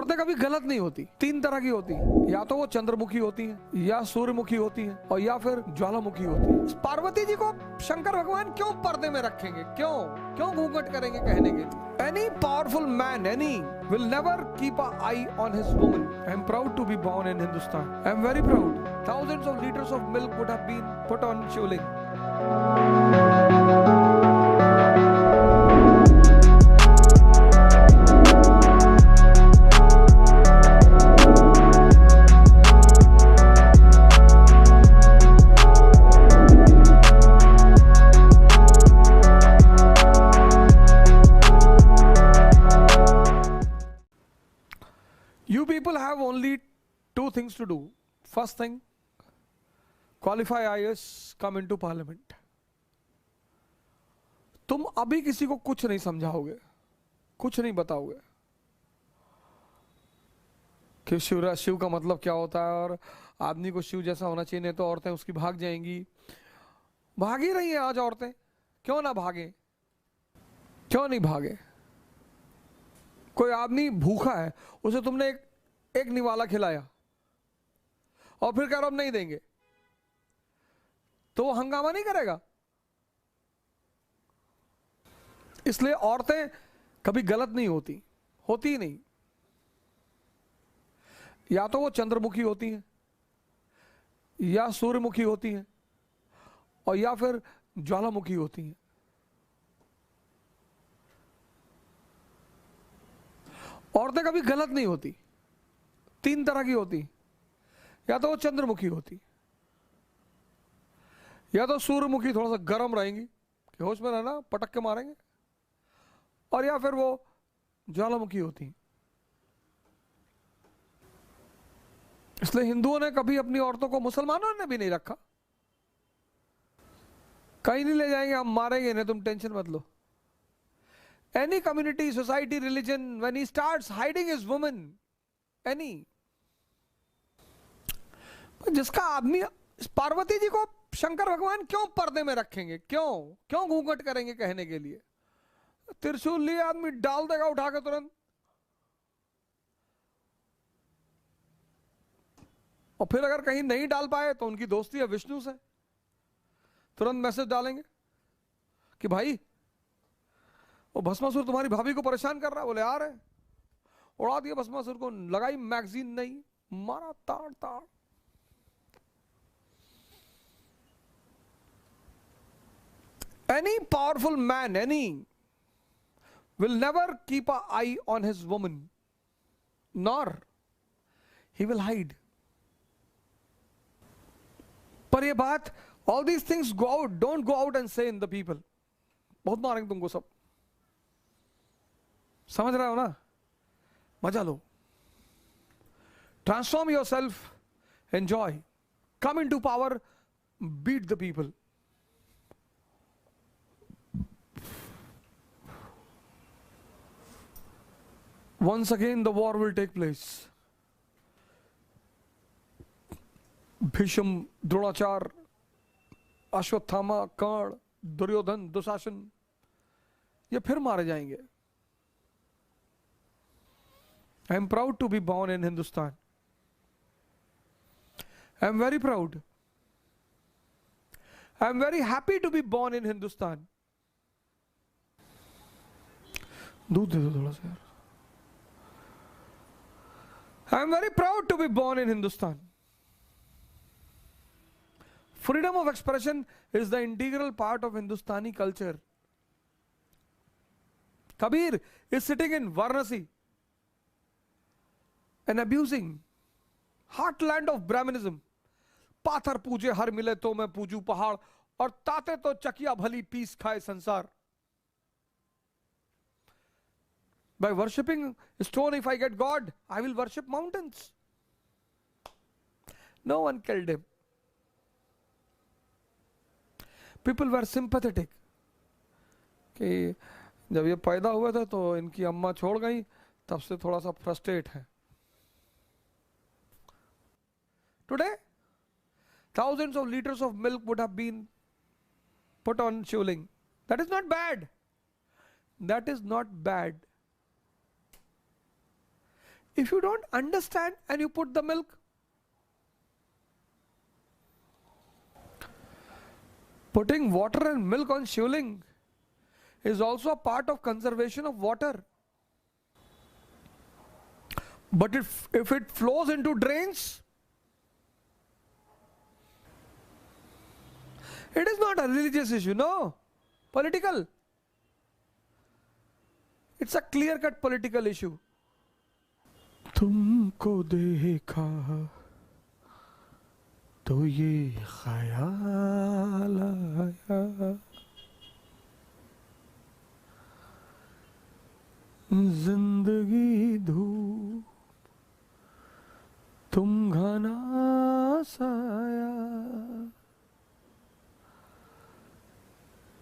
औरतें कभी गलत नहीं होती। तीन तरह की होती हैं, या तो वो चंद्रमुखी होती हैं, या सूर्यमुखी होती हैं, और या फिर ज्वालामुखी होती हैं। पार्वती जी को शंकर भगवान क्यों पर्दे में रखेंगे? क्यों क्यों घूंघट करेंगे कहने के लिए? Any powerful man, any, will never keep an eye on his woman. I am proud to be born in Hindustan. I am very proud. Thousands of liters of milk would have been put on Shivling. You people have only two things to do. First thing, qualify IAS, come into parliament. तुम अभी किसी को कुछ नहीं समझाओगे, कुछ नहीं बताओगे कि शिव का मतलब क्या होता है और आदमी को शिव जैसा होना चाहिए, नहीं तो औरतें उसकी भाग जाएंगी। भाग ही रही हैं आज औरतें, क्यों ना भागे? क्यों नहीं भागे? कोई आदमी भूखा है, उसे तुमने एक निवाला खिलाया और फिर कह रहे हम नहीं देंगे, तो वो हंगामा नहीं करेगा? इसलिए औरतें कभी गलत नहीं होती, होती ही नहीं। या तो वो चंद्रमुखी होती हैं, या सूर्यमुखी होती हैं, और या फिर ज्वालामुखी होती हैं। औरतें कभी गलत नहीं होती। तीन तरह की होती, या तो वो चंद्रमुखी होती, या तो सूर्यमुखी थोड़ा सा गर्म रहेंगी कि होश में रहना, पटक के मारेंगे, और या फिर वो ज्वालामुखी होती। इसलिए हिंदुओं ने कभी अपनी औरतों को, मुसलमानों ने भी नहीं रखा। कहीं नहीं ले जाएंगे, हम मारेंगे नहीं, तुम टेंशन मत लो। Any community, society, religion, when he starts hiding his woman, any, जिसका आदमी, पार्वती जी को शंकर भगवान क्यों पर्दे में रखेंगे? क्यों क्यों घूंघट करेंगे कहने के लिए? त्रिशूल लिए आदमी डाल देगा उठा के तुरंत, और फिर अगर कहीं नहीं डाल पाए तो उनकी दोस्ती है विष्णु से, तुरंत मैसेज डालेंगे कि भाई वो भस्मासुर तुम्हारी भाभी को परेशान कर रहा है। बोले आ रहे, उड़ा दिया भस्मासुर को, लगाई मैगजीन, नहीं मारा ताड़ ताड़। Any powerful man, any, will never keep an eye on his woman, nor he will hide. पर ये बात, all these things go out, don't go out and say in the people. बहुत मारेंगे तुमको सब, समझ रहे हो ना? मजा लो, transform yourself, enjoy, come into power, beat the people. Once again the war will take place. Bhishma, Dronacharya, Ashwatthama, Karna, Duryodhana, Dushasana, ये फिर मारे जाएंगे। I am proud to be born in Hindustan. I am very proud. I am very happy to be born in Hindustan. दूध दे दो थोड़ा सा यार। I am very proud to be born in Hindustan. Freedom of expression is the integral part of Hindustani culture. Kabir is sitting in Varanasi and abusing heartland of Brahminism. पाथर पूजे हर मिले तो मैं पूजू पहाड़, और ताते तो चकिया भली पीस खाए संसार. By worshipping stone, if I get God, I will worship mountains. No one killed him. People were sympathetic. कि जब ये पैदा हुए थे तो इनकी अम्मा छोड़ गई, तब से थोड़ा सा फ्रस्ट्रेट है. Today, thousands of liters of milk would have been put on Shivling. That is not bad. That is not bad. If you don't understand and you put the milk, putting water and milk on shivling is also a part of conservation of water. But if it flows into drains, it is not a religious issue, no, political. It's a clear-cut political issue. तुमको देखा तो ये ख्याल आया, जिंदगी धूप तुम घना साया,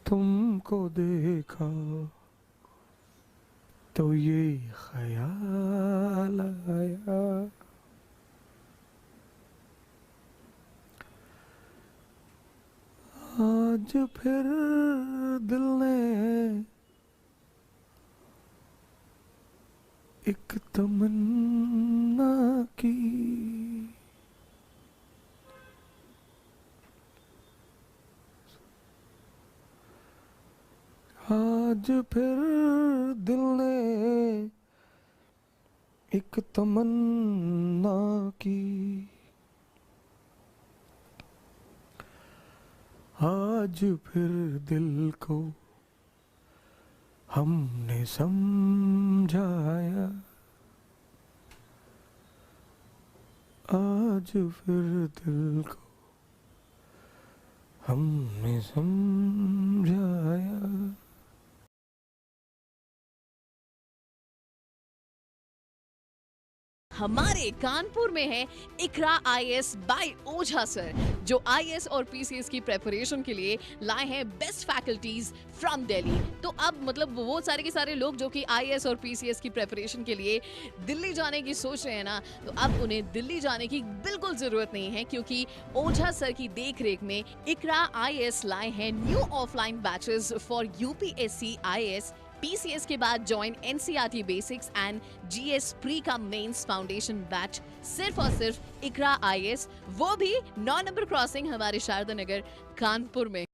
तुमको देखा तो ये ख्याल आया। आज फिर दिल ने एक तमन्ना की, आज फिर दिल ने एक तमन्ना की, आज फिर दिल को हमने समझाया, आज फिर दिल को हमने समझाया। हमारे कानपुर में है इकरा आईएएस बाय ओझा सर, जो आईएएस और पीसीएस की प्रेपरेशन के लिए लाए हैं बेस्ट फैकल्टीज फ्रॉम दिल्ली। तो अब मतलब वो सारे के सारे लोग जो कि आईएएस और पीसीएस की प्रेपरेशन के लिए दिल्ली जाने की सोच रहे हैं ना, तो अब उन्हें दिल्ली जाने की बिल्कुल जरूरत नहीं है, क्योंकि ओझा सर की देखरेख में इकरा आईएएस लाए हैं new offline batches for UPSC IAS. PCS के बाद join NCERT basics and GS pre का मेंस फाउंडेशन बैच सिर्फ और सिर्फ इकरा आईएएस, वो भी 9 नंबर क्रॉसिंग हमारे शारदा नगर कानपुर में।